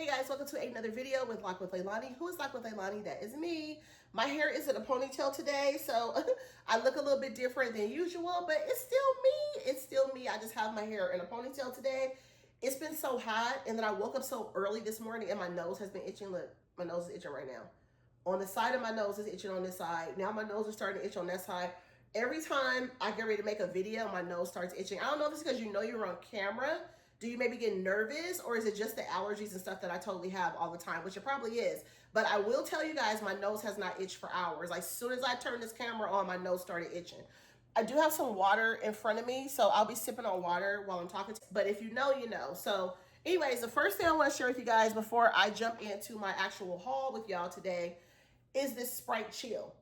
Hey guys, welcome to another video with Lock with Leilani. Who is Lock with Leilani? That is me. My hair is in a ponytail today, so I look a little bit different than usual, but it's still me. It's still me. I just have my hair in a ponytail today. It's been so hot, and then I woke up so early this morning, and my nose has been itching. Look, my nose is itching right now. On the side of my nose is itching on this side. Now my nose is starting to itch on that side. Every time I get ready to make a video, my nose starts itching. I don't know if it's because you know you're on camera. Do you maybe get nervous, or is it just the allergies and stuff that I totally have all the time, which it probably is. But I will tell you guys, my nose has not itched for hours. Like, as soon as I turned this camera on, my nose started itching. I do have some water in front of me, so I'll be sipping on water while I'm talking. But if you know, you know. So anyways, the first thing I want to share with you guys before I jump into my actual haul with y'all today is this Sprite Chill.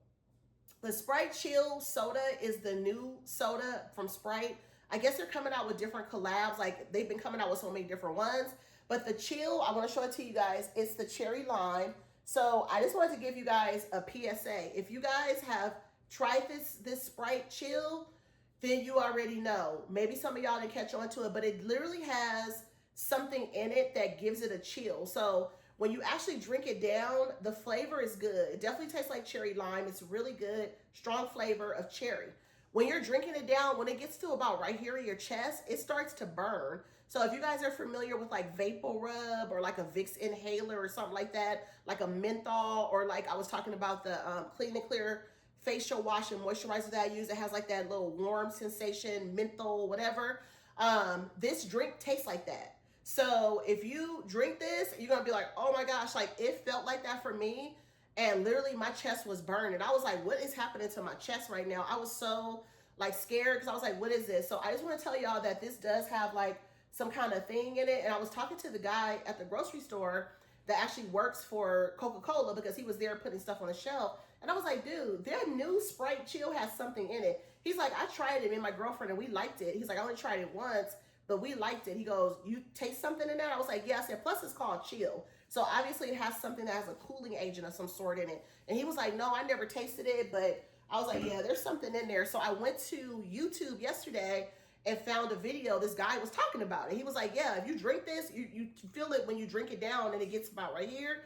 The Sprite Chill soda is the new soda from Sprite. I guess they're coming out with different collabs. Like, they've been coming out with so many different ones. But the Chill, I want to show it to you guys. It's the cherry lime. So I just wanted to give you guys a PSA. If you guys have tried this Sprite Chill, then you already know. Maybe some of y'all didn't catch on to it, but it literally has something in it that gives it a chill. So when you actually drink it down, the flavor is good. It definitely tastes like cherry lime. It's really good, strong flavor of cherry. When you're drinking it down, when it gets to about right here in your chest, it starts to burn. So if you guys are familiar with like Vapor Rub or like a Vicks inhaler or something like that, like a menthol, or like I was talking about the Clean and Clear facial wash and moisturizer that I use, it has like that little warm sensation, menthol, whatever. This drink tastes like that. So if you drink this, you're gonna be like, oh my gosh, like it felt like that for me. And literally my chest was burning. I was like, what is happening to my chest right now? I was so like scared because I was like, what is this? So I just want to tell y'all that this does have like some kind of thing in it. And I was talking to the guy at the grocery store that actually works for Coca-Cola because he was there putting stuff on the shelf. And I was like, dude, their new Sprite Chill has something in it. He's like, I tried it, me and my girlfriend, and we liked it. He's like, I only tried it once, but we liked it. He goes, you taste something in that? I was like, yeah. I said, plus it's called Chill. So obviously it has something that has a cooling agent of some sort in it. And he was like, no, I never tasted it, but I was like, yeah, there's something in there. So I went to YouTube yesterday and found a video. This guy was talking about it. He was like, yeah, if you drink this, you feel it when you drink it down and it gets about right here.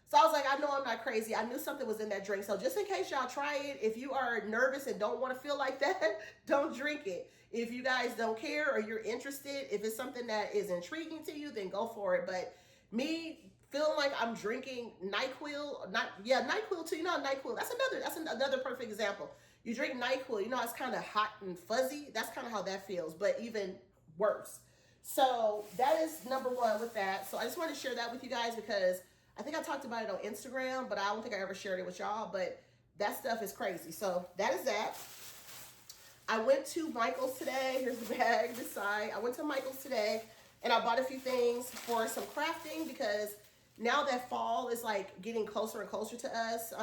So I was like, I know I'm not crazy. I knew something was in that drink. So just in case y'all try it, if you are nervous and don't want to feel like that, don't drink it. If you guys don't care or you're interested, if it's something that is intriguing to you, then go for it. But me feeling like I'm drinking NyQuil, NyQuil too. You know, NyQuil, that's another perfect example. You drink NyQuil, you know, it's kind of hot and fuzzy. That's kind of how that feels, but even worse. So that is number one with that. So I just wanted to share that with you guys because I think I talked about it on Instagram, but I don't think I ever shared it with y'all, but that stuff is crazy. So that is that. I went to Michael's today. Here's the bag, this side. I went to Michael's today and I bought a few things for some crafting because now that fall is like getting closer and closer to us,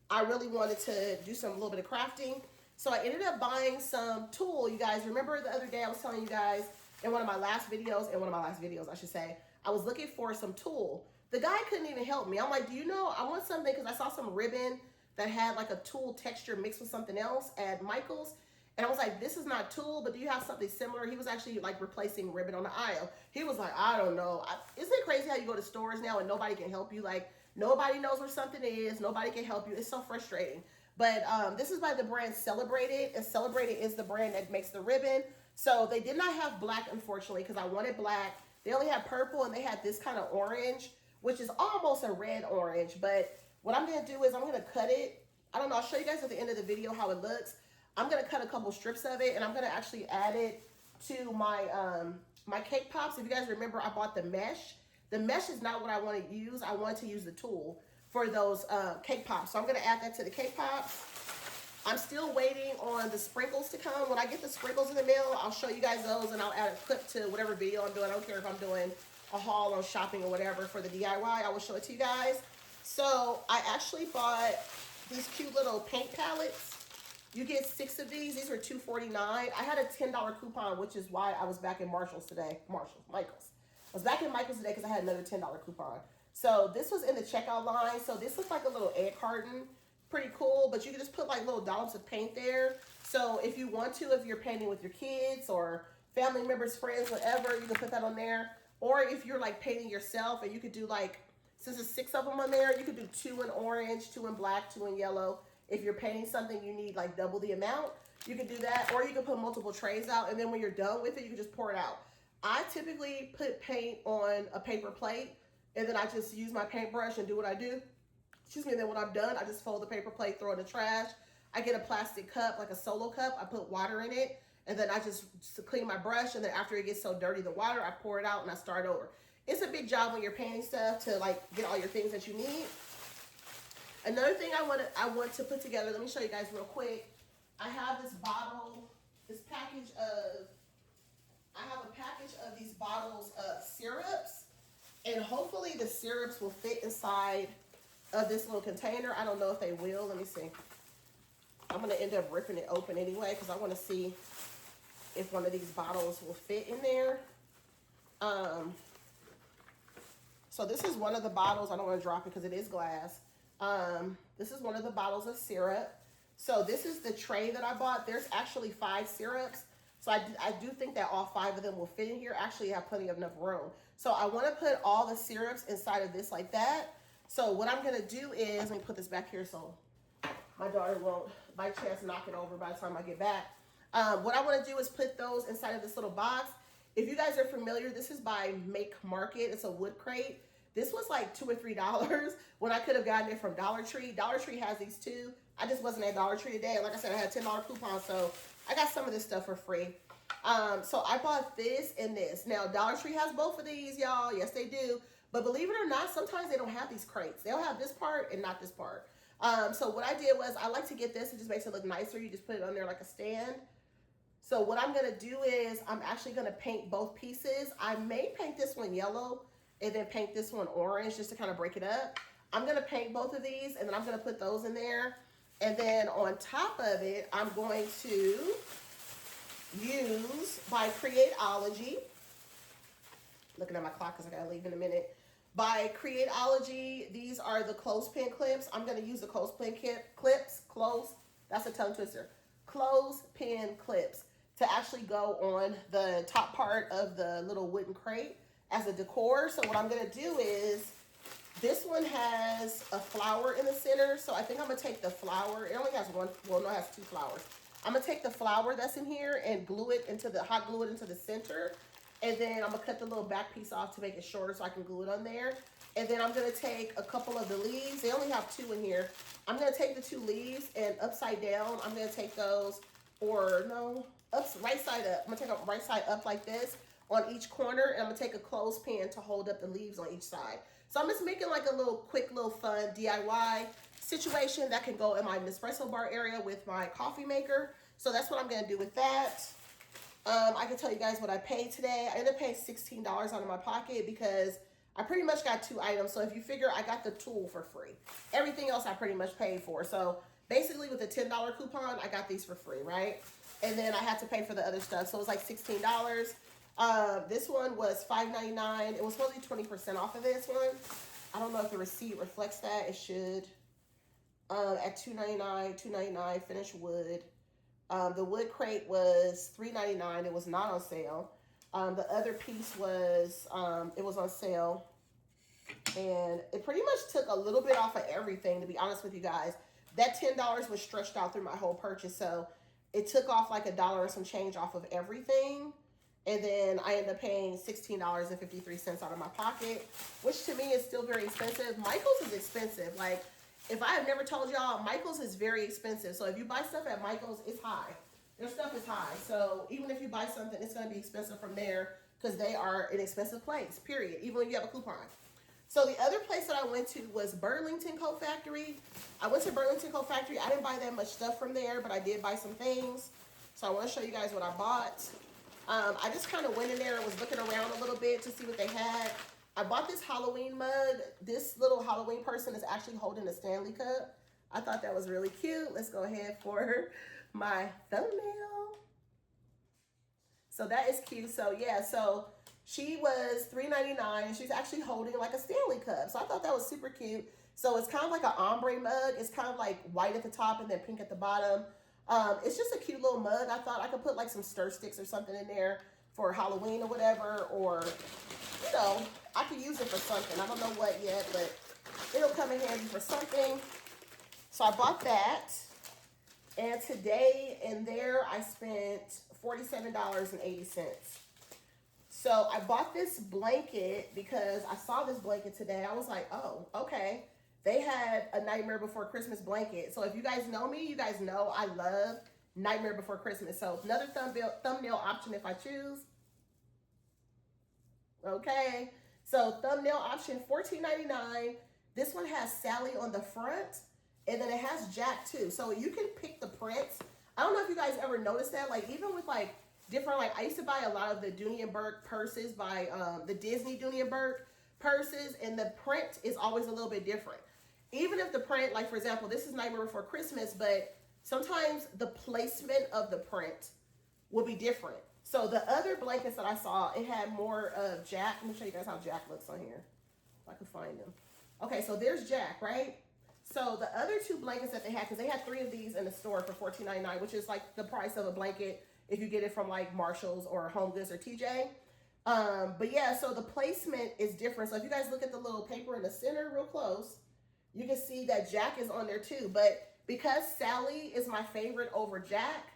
I really wanted to do a little bit of crafting. So I ended up buying some tulle. You guys remember the other day I was telling you guys in one of my last videos, I should say, I was looking for some tulle. The guy couldn't even help me. I'm like, do you know, I want something because I saw some ribbon that had like a tulle texture mixed with something else at Michael's. And I was like, this is not tulle, but do you have something similar? He was actually like replacing ribbon on the aisle. He was like, I don't know. Isn't it crazy how you go to stores now and nobody can help you? Like, nobody knows where something is. Nobody can help you. It's so frustrating. But this is by the brand Celebrated. And Celebrated is the brand that makes the ribbon. So they did not have black, unfortunately, because I wanted black. They only had purple and they had this kind of orange, which is almost a red orange. But what I'm going to do is I'm going to cut it. I don't know. I'll show you guys at the end of the video how it looks. I'm going to cut a couple strips of it and I'm going to actually add it to my my cake pops. If you guys remember, I bought the mesh. The mesh is not what I want to use. I want to use the tulle for those cake pops. So I'm going to add that to the cake pops. I'm still waiting on the sprinkles to come. When I get the sprinkles in the mail, I'll show you guys those and I'll add a clip to whatever video I'm doing. I don't care if I'm doing a haul on shopping or whatever for the DIY. I will show it to you guys. So I actually bought these cute little paint palettes. You get 6 of these. These are $2.49. I had a $10 coupon, which is why I was back in Michael's today. I was back in Michael's today because I had another $10 coupon. So this was in the checkout line. So this looks like a little egg carton. Pretty cool, but you can just put like little dollops of paint there. So if you want to, if you're painting with your kids or family members, friends, whatever, you can put that on there. Or if you're like painting yourself and you could do like, since there's 6 of them on there, you could do 2 in orange, 2 in black, 2 in yellow. If you're painting something, you need like double the amount. You can do that, or you can put multiple trays out, and then when you're done with it, you can just pour it out. I typically put paint on a paper plate, and then I just use my paintbrush and do what I do. Excuse me, and then when I'm done, I just fold the paper plate, throw it in the trash. I get a plastic cup, like a Solo cup. I put water in it, and then I just clean my brush, and then after it gets so dirty, the water, I pour it out and I start over. It's a big job when you're painting stuff to like get all your things that you need. Another thing I want to put together, let me show you guys real quick. I have this bottle, I have a package of these bottles of syrups, and hopefully the syrups will fit inside of this little container. I don't know if they will. Let me see. I'm going to end up ripping it open anyway because I want to see if one of these bottles will fit in there. So this is one of the bottles. I don't want to drop it because it is glass. This is one of the bottles of syrup. So this is the tray that I bought. There's actually 5 syrups. So I do think that all 5 of them will fit in here. Actually, I have plenty of enough room. So I want to put all the syrups inside of this like that. So what I'm going to do is, let me put this back here so my daughter won't, by chance, knock it over by the time I get back. What I want to do is put those inside of this little box. If you guys are familiar, this is by Make Market. It's a wood crate. This was like $2 or $3 when I could have gotten it from Dollar Tree. Dollar Tree has these too. I just wasn't at Dollar Tree today. Like I said, I had a $10 coupon, so I got some of this stuff for free. So I bought this and this. Now, Dollar Tree has both of these, y'all. Yes, they do. But believe it or not, sometimes they don't have these crates. They'll have this part and not this part. So what I did was, I like to get this. It just makes it look nicer. You just put it on there like a stand. So what I'm going to do is, I'm actually going to paint both pieces. I may paint this one yellow and then paint this one orange just to kind of break it up. I'm going to paint both of these, and then I'm going to put those in there. And then on top of it, I'm going to use by Createology. Looking at my clock because I got to leave in a minute. By Createology, these are the clothespin clips. I'm going to use the clothespin clips, that's a tongue twister, clothespin clips to actually go on the top part of the little wooden crate as a decor. So what I'm going to do is, this one has a flower in the center. So I think I'm going to take the flower. It only has one, well, no, it has 2 flowers. I'm going to take the flower that's in here and hot glue it into the center. And then I'm going to cut the little back piece off to make it shorter so I can glue it on there. And then I'm going to take a couple of the leaves. They only have 2 in here. I'm going to take the 2 leaves and upside down, I'm going to take those, right side up. I'm going to take a right side up like this on each corner. And I'm going to take a clothespin to hold up the leaves on each side. So I'm just making like a quick little fun DIY situation that can go in my Nespresso bar area with my coffee maker. So that's what I'm going to do with that. I can tell you guys what I paid today. I ended up paying $16 out of my pocket because I pretty much got 2 items. So if you figure, I got the tool for free. Everything else I pretty much paid for. So basically with the $10 coupon, I got these for free, right? And then I had to pay for the other stuff. So it was like $16. This one was $5.99. It was supposed to be 20% off of this one. I don't know if the receipt reflects that. It should. At $2.99 finished wood. The wood crate was $3.99. It was not on sale. The other piece was, it was on sale. And it pretty much took a little bit off of everything, to be honest with you guys. That $10 was stretched out through my whole purchase. So it took off like $1 and some change off of everything. And then I ended up paying $16.53 out of my pocket, which to me is still very expensive. Michael's is expensive. Like, if I have never told y'all, Michael's is very expensive. So if you buy stuff at Michael's, it's high. Their stuff is high. So even if you buy something, it's going to be expensive from there because they are an expensive place, period, even when you have a coupon. So the other place that I went to was Burlington Coat Factory. I went to Burlington Coat Factory. I didn't buy that much stuff from there, but I did buy some things. So I want to show you guys what I bought. I just kind of went in there and was looking around a little bit to see what they had. I bought this Halloween mug. This little Halloween person is actually holding a Stanley Cup. I thought that was really cute. Let's go ahead for my thumbnail. So that is cute. So yeah, so she was $3.99 and she's actually holding like a Stanley Cup. So I thought that was super cute. So it's kind of like an ombre mug. It's kind of like white at the top and then pink at the bottom. It's just a cute little mug. I thought I could put like some stir sticks or something in there for Halloween or whatever, or you know, I could use it for something. I don't know what yet, but it'll come in handy for something. So I bought that. And today in there, I spent $47.80. So I bought this blanket because I saw this blanket today. I was like, oh, okay. They had a Nightmare Before Christmas blanket. So if you guys know me, you guys know I love Nightmare Before Christmas. So another thumbnail option if I choose. Okay. So thumbnail option, $14.99. This one has Sally on the front. And then it has Jack too. So you can pick the prints. I don't know if you guys ever noticed that. Like even with like different, like I used to buy a lot of the Dooney and Burke purses by the Disney Dooney and Burke purses. And the print is always a little bit different. Even if the print, like for example, this is Nightmare Before Christmas, but sometimes the placement of the print will be different. So the other blankets that I saw, it had more of Jack. Let me show you guys how Jack looks on here. If I can find them. Okay, so there's Jack, right? So the other two blankets that they had, because they had 3 of these in the store for $14.99, which is like the price of a blanket if you get it from like Marshall's or Home Goods or TJ. But yeah, so the placement is different. So if you guys look at the little paper in the center real close, you can see that Jack is on there too. But because Sally is my favorite over Jack,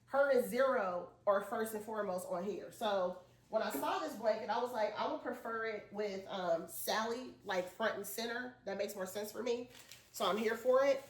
her is 0 or first and foremost on here. So when I saw this blanket, I was like, I would prefer it with Sally like front and center. That makes more sense for me. So I'm here for it.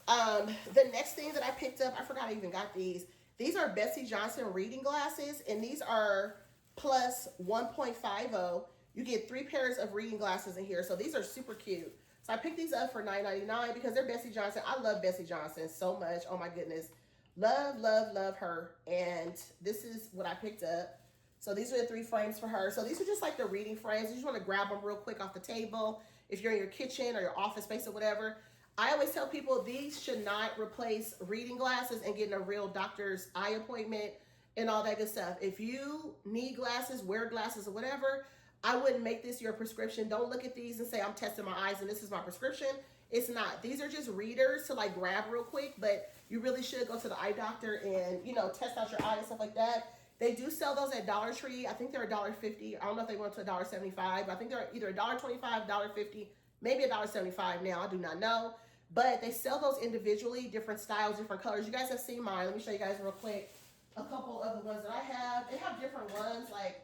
The next thing that I picked up, I forgot I even got these. These are Betsy Johnson reading glasses, and these are plus 1.50. You get 3 pairs of reading glasses in here. So these are super cute. So I picked these up for $9.99 because they're Betsy Johnson. I love Betsy Johnson so much. Oh my goodness. Love, love, love her. And this is what I picked up. So these are the 3 frames for her. So these are just like the reading frames. You just want to grab them real quick off the table. If you're in your kitchen or your office space or whatever. I always tell people these should not replace reading glasses and getting a real doctor's eye appointment and all that good stuff. If you need glasses, wear glasses or whatever, I wouldn't make this your prescription. Don't look at these and say, I'm testing my eyes and this is my prescription. It's not. These are just readers to like grab real quick, but you really should go to the eye doctor and, you know, test out your eye and stuff like that. They do sell those at Dollar Tree. I think they're $1.50. I don't know if they went to $1.75, but I think they're either $1.25, $1.50, maybe $1.75 now. I do not know. But they sell those individually, different styles, different colors. You guys have seen mine. Let me show you guys real quick a couple of the ones that I have. They have different ones. Like,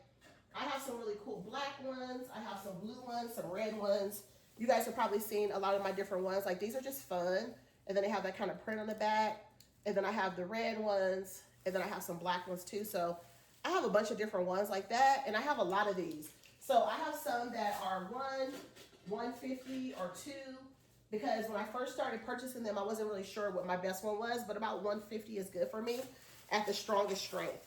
I have some really cool black ones. I have some blue ones, some red ones. You guys have probably seen a lot of my different ones. Like, these are just fun. And then they have that kind of print on the back. And then I have the red ones. And then I have some black ones too. So I have a bunch of different ones like that. And I have a lot of these. So I have some that are $1.50 or $2. Because when I first started purchasing them, I wasn't really sure what my best one was. But about $1.50 is good for me at the strongest strength.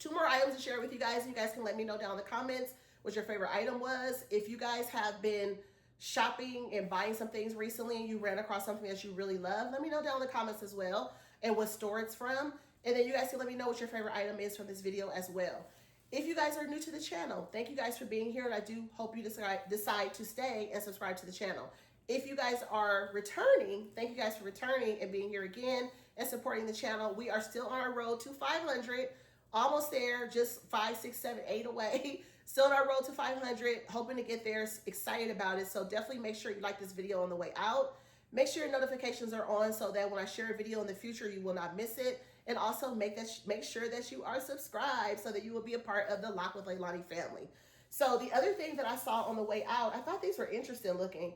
2 more items to share with you guys. You guys can let me know down in the comments what your favorite item was. If you guys have been shopping and buying some things recently and you ran across something that you really love, let me know down in the comments as well and what store it's from. And then you guys can let me know what your favorite item is from this video as well. If you guys are new to the channel, thank you guys for being here. And I do hope you decide to stay and subscribe to the channel. If you guys are returning, thank you guys for returning and being here again and supporting the channel. We are still on our road to 500. Almost there, just 5, 6, 7, 8 away. Still on our road to 500, hoping to get there, excited about it. So definitely make sure you like this video on the way out. Make sure your notifications are on so that when I share a video in the future, you will not miss it. And also make sure that you are subscribed so that you will be a part of the Lock with Leilani family. So the other thing that I saw on the way out, I thought these were interesting looking.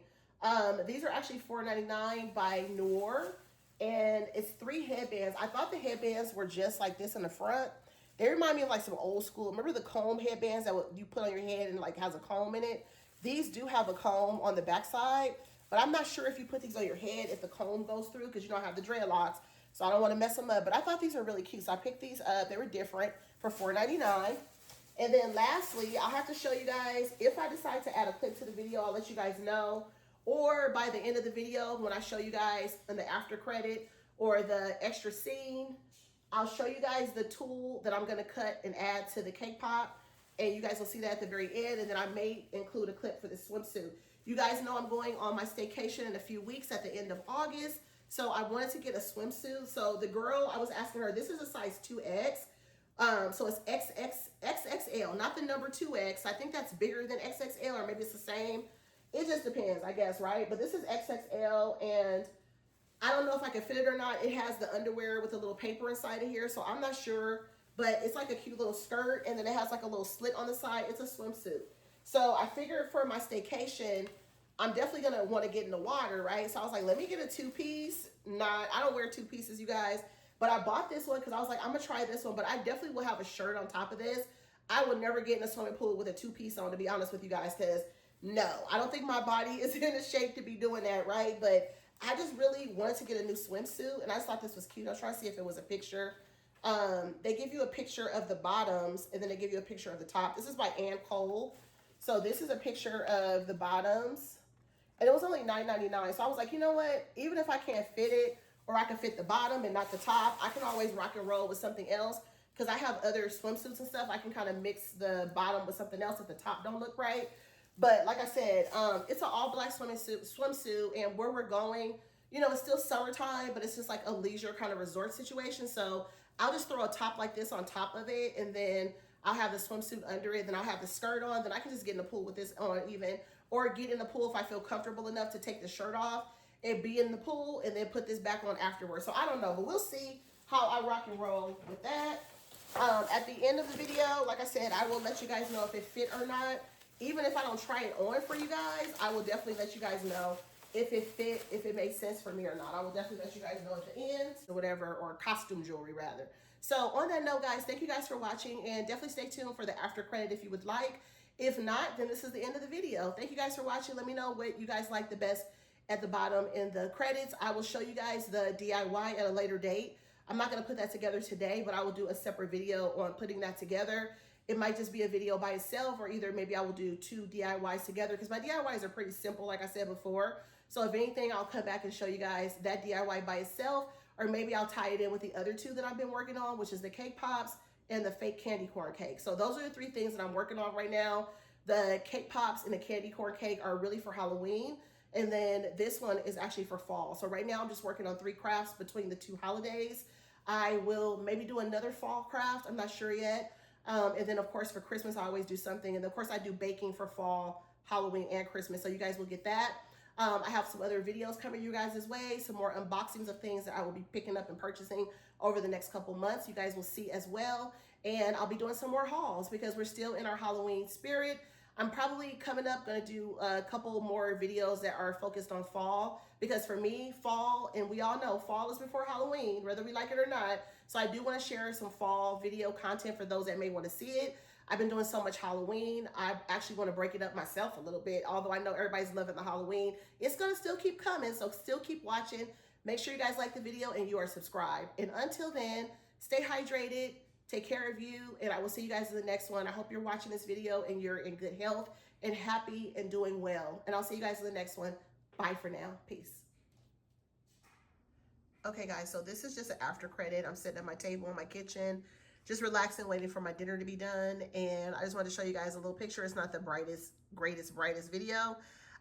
These are actually $4.99 by Noor. And it's 3 headbands. I thought the headbands were just like this in the front. They remind me of like some old school. Remember the comb headbands that you put on your head and like has a comb in it? These do have a comb on the back side, but I'm not sure if you put these on your head if the comb goes through because you don't have the dreadlocks. So I don't want to mess them up. But I thought these were really cute. So I picked these up. They were different for $4.99. And then lastly, I'll have to show you guys, if I decide to add a clip to the video, I'll let you guys know. Or by the end of the video, when I show you guys in the after credit or the extra scene, I'll show you guys the tool that I'm going to cut and add to the cake pop. And you guys will see that at the very end. And then I may include a clip for the swimsuit. You guys know I'm going on my staycation in a few weeks at the end of August. So I wanted to get a swimsuit. So the girl, I was asking her, this is a size 2X. So it's XXL, not the number 2X. I think that's bigger than XXL, or maybe it's the same. It just depends, I guess, right? But this is XXL, and I don't know if I can fit it or not. It has the underwear with a little paper inside of here, so I'm not sure. But it's like a cute little skirt, and then it has like a little slit on the side. It's a swimsuit. So I figured for my staycation, I'm definitely gonna want to get in the water, right? So I was like, let me get a two-piece. Not, I don't wear two pieces, you guys, but I bought this one because I was like, I'm gonna try this one, but I definitely will have a shirt on top of this. I would never get in a swimming pool with a two-piece on, to be honest with you guys, because no, I don't think my body is in a shape to be doing that, right? But I just really wanted to get a new swimsuit, and I just thought this was cute. I was trying to see if it was a picture. They give you a picture of the bottoms, and then they give you a picture of the top. This is by Ann Cole. So this is a picture of the bottoms, and it was only $9.99. So I was like, you know what? Even if I can't fit it, or I can fit the bottom and not the top, I can always rock and roll with something else, because I have other swimsuits and stuff. I can kind of mix the bottom with something else if the top don't look right. But like I said, it's an all-black swimsuit, and where we're going, you know, it's still summertime, but it's just like a leisure kind of resort situation. So I'll just throw a top like this on top of it, and then I'll have the swimsuit under it, then I'll have the skirt on, then I can just get in the pool with this on even, or get in the pool if I feel comfortable enough to take the shirt off and be in the pool and then put this back on afterwards. So I don't know, but we'll see how I rock and roll with that. At the end of the video, like I said, I will let you guys know if it fit or not. Even if I don't try it on for you guys, I will definitely let you guys know if it fit, if it makes sense for me or not. I will definitely let you guys know at the end, or whatever, or costume jewelry rather. So on that note, guys, thank you guys for watching, and definitely stay tuned for the after credit if you would like. If not, then this is the end of the video. Thank you guys for watching. Let me know what you guys like the best at the bottom in the credits. I will show you guys the DIY at a later date. I'm not going to put that together today, but I will do a separate video on putting that together. It might just be a video by itself, or either maybe I will do 2 DIYs together, because my DIYs are pretty simple, like I said before. So if anything, I'll come back and show you guys that DIY by itself, or maybe I'll tie it in with the other 2 that I've been working on, which is the cake pops and the fake candy corn cake. So those are the 3 things that I'm working on right now. The cake pops and the candy corn cake are really for Halloween, and then this one is actually for fall. So right now I'm just working on 3 crafts between the 2 holidays. I will maybe do another fall craft, I'm not sure yet. And then of course for Christmas, I always do something. And of course I do baking for fall, Halloween, and Christmas. So you guys will get that. I have some other videos coming you guys' way, some more unboxings of things that I will be picking up and purchasing over the next couple months. You guys will see as well. And I'll be doing some more hauls because we're still in our Halloween spirit. I'm probably coming up going to do a couple more videos that are focused on fall, because for me, fall, and we all know fall is before Halloween, whether we like it or not. So I do want to share some fall video content for those that may want to see it. I've been doing so much Halloween. I actually want to break it up myself a little bit. Although I know everybody's loving the Halloween, it's going to still keep coming. So still keep watching. Make sure you guys like the video and you are subscribed. And until then, stay hydrated. Take care of you, and I will see you guys in the next one. I hope you're watching this video and you're in good health and happy and doing well. And I'll see you guys in the next one. Bye for now. Peace. Okay, guys, so this is just an after credit. I'm sitting at my table in my kitchen, just relaxing, waiting for my dinner to be done. And I just wanted to show you guys a little picture. It's not the brightest video.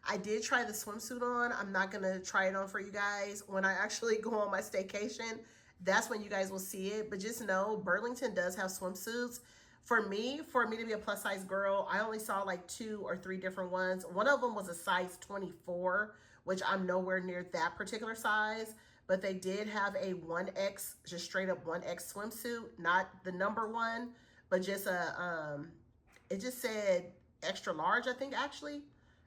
I did try the swimsuit on. I'm not going to try it on for you guys. When I actually go on my staycation, that's when you guys will see it. But just know, Burlington does have swimsuits. For me to be a plus size girl, I only saw like 2 or 3 different ones. One of them was a size 24, which I'm nowhere near that particular size. But they did have a 1X, just straight up 1X swimsuit, not the number 1, but just a, it just said extra large, I think, actually.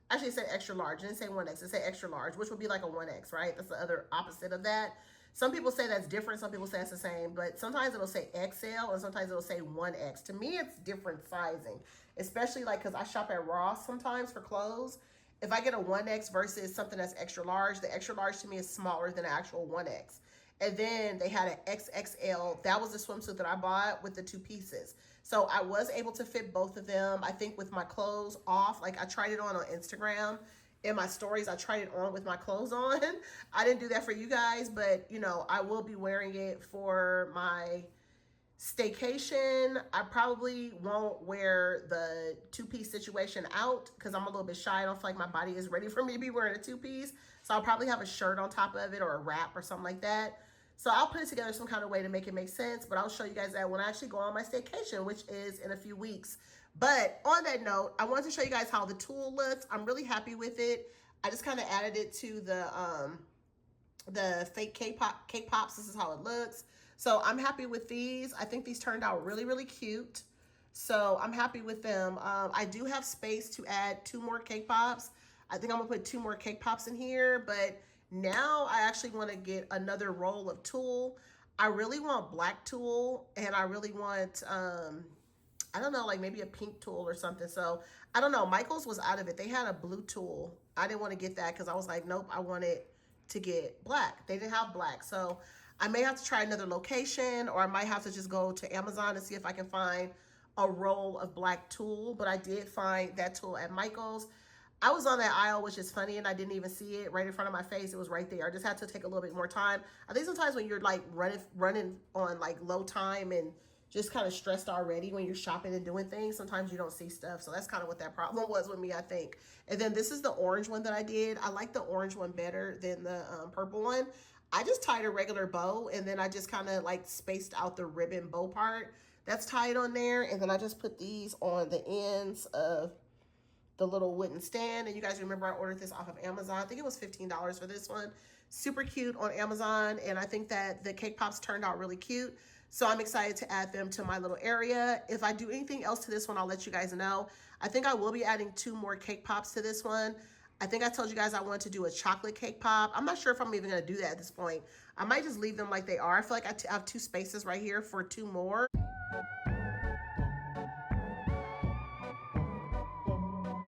Actually, it said extra large. It didn't say 1X, it said extra large, which would be like a 1X, right? That's the other opposite of that. Some people say that's different. Some people say it's the same, but sometimes it'll say XL and sometimes it'll say 1X. To me, it's different sizing, especially like, cause I shop at Ross sometimes for clothes. If I get a 1X versus something that's extra large, the extra large to me is smaller than an actual 1X. And then they had an XXL. That was the swimsuit that I bought with the 2 pieces. So I was able to fit both of them. I think with my clothes off, like I tried it on Instagram. In my stories, I tried it on with my clothes on. I didn't do that for you guys, but you know, I will be wearing it for my staycation. I probably won't wear the 2-piece situation out because I'm a little bit shy. I don't feel like my body is ready for me to be wearing a 2-piece. So I'll probably have a shirt on top of it or a wrap or something like that. So I'll put it together some kind of way to make it make sense, but I'll show you guys that when I actually go on my staycation, which is in a few weeks. But on that note, I wanted to show you guys how the tulle looks. I'm really happy with it. I just kind of added it to the fake cake pops. This is how it looks. So I'm happy with these. I think these turned out really, really cute. So I'm happy with them. I do have space to add 2 more cake pops. I think I'm gonna put 2 more cake pops in here, but now I actually want to get another roll of tulle. I really want black tulle, and I really want, I don't know, like maybe a pink tulle or something. So I don't know. Michael's was out of it. They had a blue tulle. I didn't want to get that because I was like, nope, I wanted to get black. They didn't have black. So I may have to try another location, or I might have to just go to Amazon and see if I can find a roll of black tulle. But I did find that tulle at Michael's. I was on that aisle, which is funny, and I didn't even see it right in front of my face. It was right there. I just had to take a little bit more time. I think sometimes when you're like running on like low time and just kind of stressed already when you're shopping and doing things, sometimes you don't see stuff. So that's kind of what that problem was with me, I think. And then this is the orange one that I did. I like the orange one better than the purple one. I just tied a regular bow, and then I just kind of like spaced out the ribbon bow part that's tied on there. And then I just put these on the ends of the little wooden stand. And you guys remember I ordered this off of Amazon. I think it was $15 for this one. Super cute on Amazon. And I think that the cake pops turned out really cute. So I'm excited to add them to my little area. If I do anything else to this one, I'll let you guys know. I think I will be adding 2 more cake pops to this one. I think I told you guys I wanted to do a chocolate cake pop. I'm not sure if I'm even going to do that at this point. I might just leave them like they are. I feel like I have 2 spaces right here for 2 more.